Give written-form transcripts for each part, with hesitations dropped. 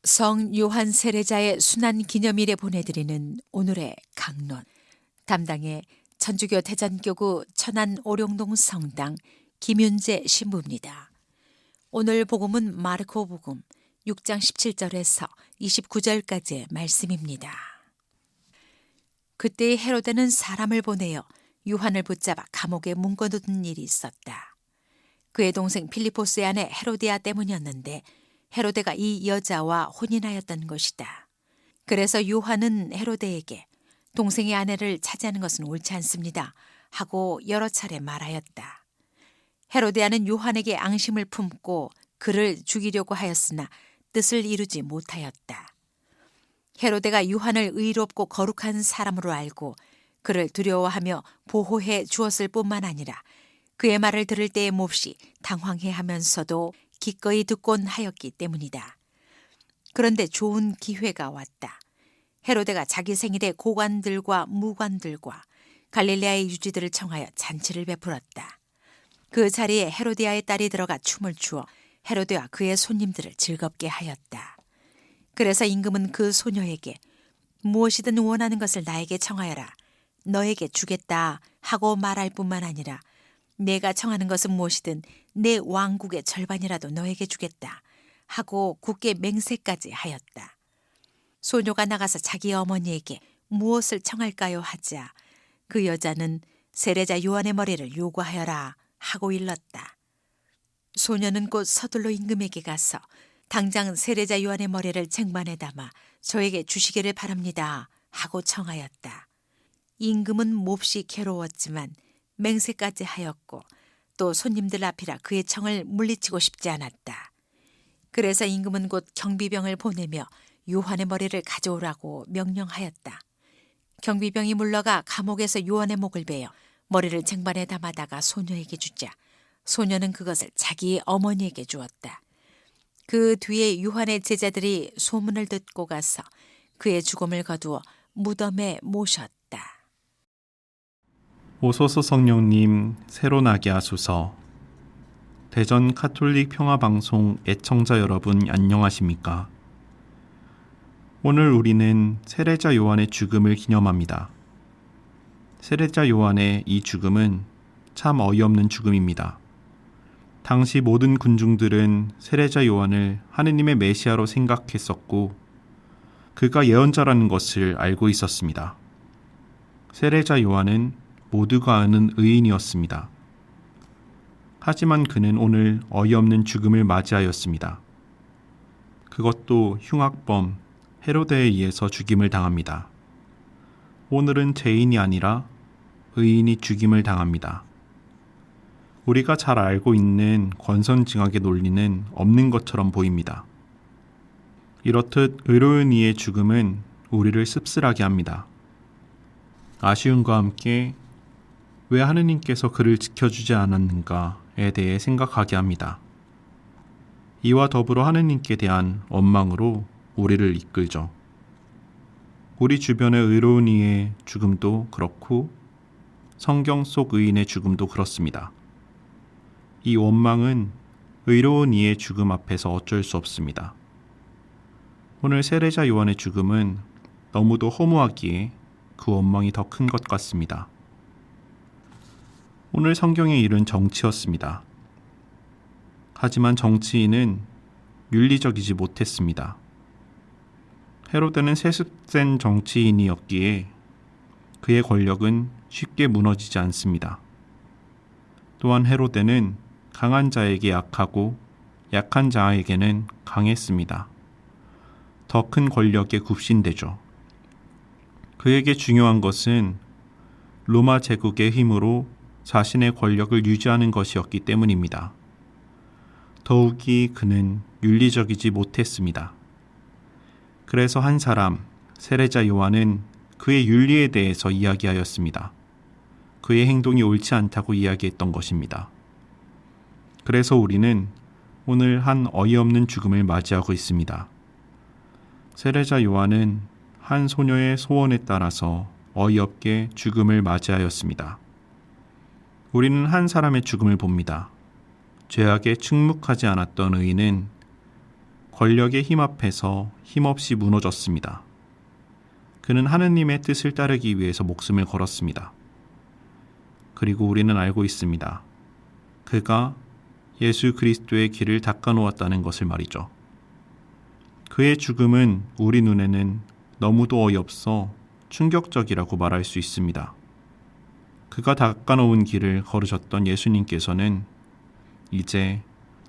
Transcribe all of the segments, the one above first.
성 요한 세례자의 순환 기념일에 보내드리는 오늘의 강론. 담당의 천주교 대전교구 천안 오룡동 성당 김윤재 신부입니다. 오늘 복음은 마르코 복음 6장 17절에서 29절까지의 말씀입니다. 그때 헤로데는 사람을 보내어 요한을 붙잡아 감옥에 묶어둔 일이 있었다. 그의 동생 필리포스의 아내 헤로디아 때문이었는데 헤로데가 이 여자와 혼인하였던 것이다. 그래서 요한은 헤로데에게 동생의 아내를 차지하는 것은 옳지 않습니다 하고 여러 차례 말하였다. 헤로데아는 요한에게 앙심을 품고 그를 죽이려고 하였으나 뜻을 이루지 못하였다. 헤로데가 요한을 의롭고 거룩한 사람으로 알고 그를 두려워하며 보호해 주었을 뿐만 아니라 그의 말을 들을 때에 몹시 당황해하면서도 기꺼이 듣곤 하였기 때문이다. 그런데 좋은 기회가 왔다. 헤로데가 자기 생일에 고관들과 무관들과 갈릴레아의 유지들을 청하여 잔치를 베풀었다. 그 자리에 헤로디아의 딸이 들어가 춤을 추어 헤로데와 그의 손님들을 즐겁게 하였다. 그래서 임금은 그 소녀에게 무엇이든 원하는 것을 나에게 청하여라. 너에게 주겠다 하고 말할 뿐만 아니라 내가 청하는 것은 무엇이든 내 왕국의 절반이라도 너에게 주겠다 하고 굳게 맹세까지 하였다. 소녀가 나가서 자기 어머니에게 무엇을 청할까요 하자 그 여자는 세례자 요한의 머리를 요구하여라 하고 일렀다. 소녀는 곧 서둘러 임금에게 가서 당장 세례자 요한의 머리를 쟁반에 담아 저에게 주시기를 바랍니다 하고 청하였다. 임금은 몹시 괴로웠지만 맹세까지 하였고 또 손님들 앞이라 그의 청을 물리치고 싶지 않았다. 그래서 임금은 곧 경비병을 보내며 요한의 머리를 가져오라고 명령하였다. 경비병이 물러가 감옥에서 요한의 목을 베어 머리를 쟁반에 담아다가 소녀에게 주자 소녀는 그것을 자기 어머니에게 주었다. 그 뒤에 요한의 제자들이 소문을 듣고 가서 그의 죽음을 거두어 무덤에 모셨다. 오소서 성령님 새로 나게 하소서. 대전 카톨릭 평화방송 애청자 여러분 안녕하십니까? 오늘 우리는 세례자 요한의 죽음을 기념합니다. 세례자 요한의 이 죽음은 참 어이없는 죽음입니다. 당시 모든 군중들은 세례자 요한을 하느님의 메시아로 생각했었고 그가 예언자라는 것을 알고 있었습니다. 세례자 요한은 모두가 아는 의인이었습니다. 하지만 그는 오늘 어이없는 죽음을 맞이하였습니다. 그것도 흉악범 헤로데에 의해서 죽임을 당합니다. 오늘은 죄인이 아니라 의인이 죽임을 당합니다. 우리가 잘 알고 있는 권선징악의 논리는 없는 것처럼 보입니다. 이렇듯 의로운 이의 죽음은 우리를 씁쓸하게 합니다. 아쉬움과 함께 왜 하느님께서 그를 지켜주지 않았는가에 대해 생각하게 합니다. 이와 더불어 하느님께 대한 원망으로 우리를 이끌죠. 우리 주변의 의로운 이의 죽음도 그렇고 성경 속 의인의 죽음도 그렇습니다. 이 원망은 의로운 이의 죽음 앞에서 어쩔 수 없습니다. 오늘 세례자 요한의 죽음은 너무도 허무하기에 그 원망이 더 큰 것 같습니다. 오늘 성경의 일은 정치였습니다. 하지만 정치인은 윤리적이지 못했습니다. 헤로데는 세습된 정치인이었기에 그의 권력은 쉽게 무너지지 않습니다. 또한 헤로데는 강한 자에게 약하고 약한 자에게는 강했습니다. 더 큰 권력에 굽신대죠. 그에게 중요한 것은 로마 제국의 힘으로 자신의 권력을 유지하는 것이었기 때문입니다. 더욱이 그는 윤리적이지 못했습니다. 그래서 한 사람, 세례자 요한은 그의 윤리에 대해서 이야기하였습니다. 그의 행동이 옳지 않다고 이야기했던 것입니다. 그래서 우리는 오늘 한 어이없는 죽음을 맞이하고 있습니다. 세례자 요한은 한 소녀의 소원에 따라서 어이없게 죽음을 맞이하였습니다. 우리는 한 사람의 죽음을 봅니다. 죄악에 충묵하지 않았던 의인은 권력의 힘 앞에서 힘없이 무너졌습니다. 그는 하느님의 뜻을 따르기 위해서 목숨을 걸었습니다. 그리고 우리는 알고 있습니다. 그가 예수 그리스도의 길을 닦아놓았다는 것을 말이죠. 그의 죽음은 우리 눈에는 너무도 어이없어 충격적이라고 말할 수 있습니다. 그가 닦아놓은 길을 걸으셨던 예수님께서는 이제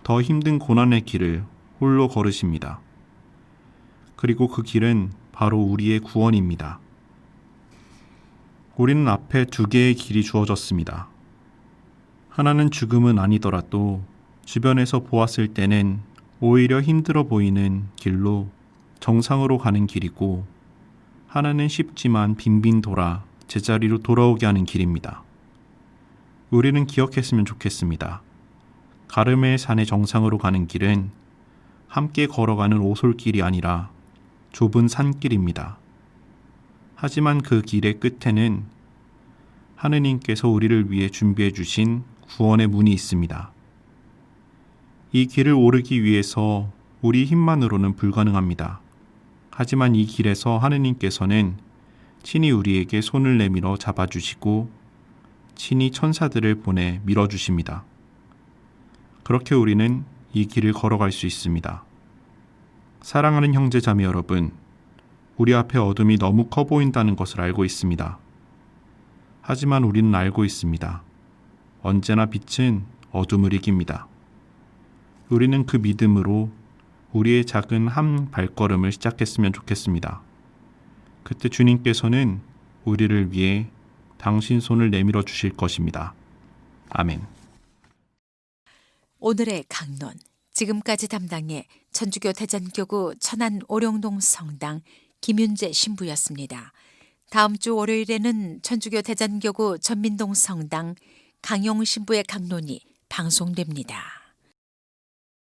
더 힘든 고난의 길을 홀로 걸으십니다. 그리고 그 길은 바로 우리의 구원입니다. 우리는 앞에 두 개의 길이 주어졌습니다. 하나는 죽음은 아니더라도 주변에서 보았을 때는 오히려 힘들어 보이는 길로 정상으로 가는 길이고, 하나는 쉽지만 빙빙 돌아 제자리로 돌아오게 하는 길입니다. 우리는 기억했으면 좋겠습니다. 가르멜 산의 정상으로 가는 길은 함께 걸어가는 오솔길이 아니라 좁은 산길입니다. 하지만 그 길의 끝에는 하느님께서 우리를 위해 준비해 주신 구원의 문이 있습니다. 이 길을 오르기 위해서 우리 힘만으로는 불가능합니다. 하지만 이 길에서 하느님께서는 친히 우리에게 손을 내밀어 잡아주시고 친히 천사들을 보내 밀어주십니다. 그렇게 우리는 이 길을 걸어갈 수 있습니다. 사랑하는 형제 자매 여러분, 우리 앞에 어둠이 너무 커 보인다는 것을 알고 있습니다. 하지만 우리는 알고 있습니다. 언제나 빛은 어둠을 이깁니다. 우리는 그 믿음으로 우리의 작은 한 발걸음을 시작했으면 좋겠습니다. 그때 주님께서는 우리를 위해 당신 손을 내밀어 주실 것입니다. 아멘. 오늘의 강론, 지금까지 담당의 천주교 대전교구 천안 오룡동 성당 김윤재 신부였습니다. 다음 주 월요일에는 천주교 대전교구 전민동 성당 강용 신부의 강론이 방송됩니다.